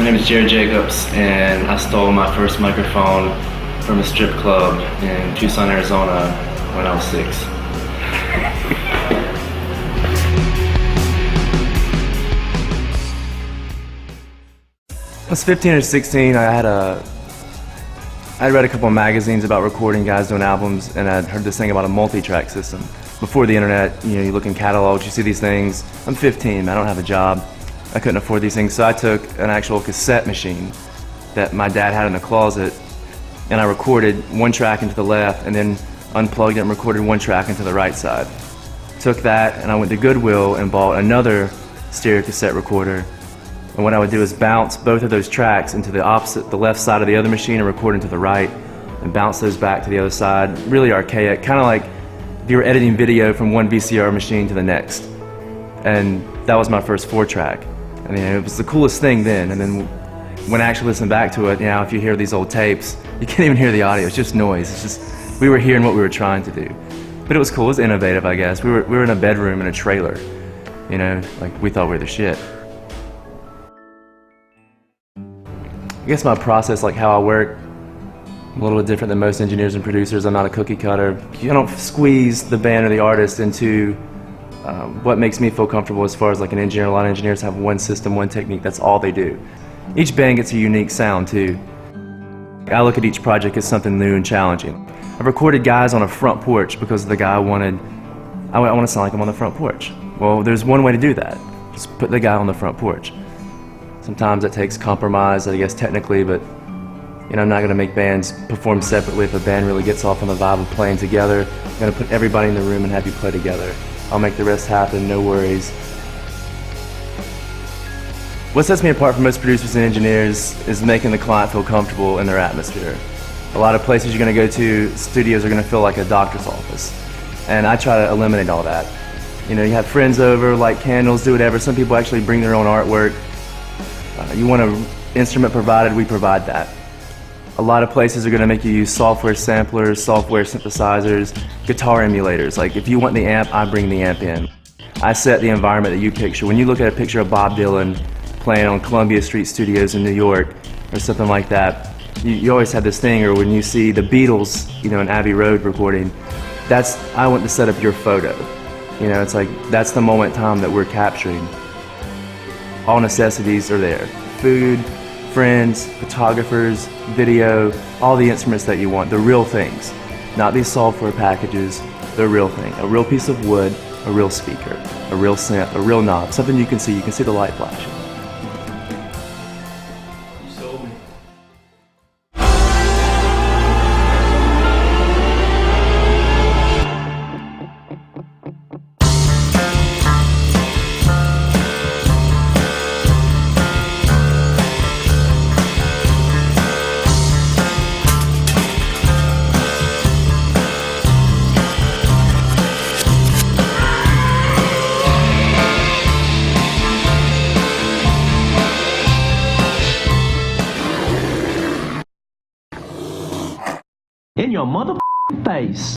name is Jerod Jacobs, and I stole my first microphone from a strip club in Tucson, Arizona when I was 6. I was 15 or 16. I'd read a couple of magazines about recording guys doing albums, and I'd heard this thing about a multi-track system. Before the internet, you look in catalogs, you see these things. I'm 15, I don't have a job. I couldn't afford these things, so I took an actual cassette machine that my dad had in the closet, and I recorded one track into the left, and then unplugged it and recorded one track into the right side. Took that, and I went to Goodwill and bought another stereo cassette recorder. And what I would do is bounce both of those tracks into the left side of the other machine and record into the right, and bounce those back to the other side. Really archaic, kind of like if you were editing video from one VCR machine to the next. And that was my first 4-track. I mean, it was the coolest thing then. And then when I actually listen back to it, if you hear these old tapes, you can't even hear the audio. It's just noise. It's just, we were hearing what we were trying to do. But it was cool. It was innovative, I guess. We were in a bedroom in a trailer. Like we thought we were the shit. I guess my process, like how I work, a little bit different than most engineers and producers. I'm not a cookie cutter. I don't squeeze the band or the artist into what makes me feel comfortable as far as like an engineer. A lot of engineers have one system, one technique, that's all they do. Each band gets a unique sound too. I look at each project as something new and challenging. I've recorded guys on a front porch because the guy wanted, I want to sound like I'm on the front porch. Well, there's one way to do that. Just put the guy on the front porch. Sometimes it takes compromise, I guess, technically, but I'm not going to make bands perform separately. If a band really gets off on the vibe of playing together, I'm going to put everybody in the room and have you play together. I'll make the rest happen, no worries. What sets me apart from most producers and engineers is making the client feel comfortable in their atmosphere. A lot of places you're going to go to, studios are going to feel like a doctor's office. And I try to eliminate all that. You have friends over, light candles, do whatever. Some people actually bring their own artwork. You want an instrument provided, we provide that. A lot of places are going to make you use software samplers, software synthesizers, guitar emulators. Like if you want the amp, I bring the amp in. I set the environment that you picture. When you look at a picture of Bob Dylan playing on Columbia Street Studios in New York or something like that, you always have this thing, or when you see the Beatles, in Abbey Road recording, I want to set up your photo. It's like that's the moment in time that we're capturing. All necessities are there. Food, friends, photographers, video, all the instruments that you want, the real things. Not these software packages, the real thing. A real piece of wood, a real speaker, a real synth, a real knob, something you can see the light flashing. You sold me. In your mother face.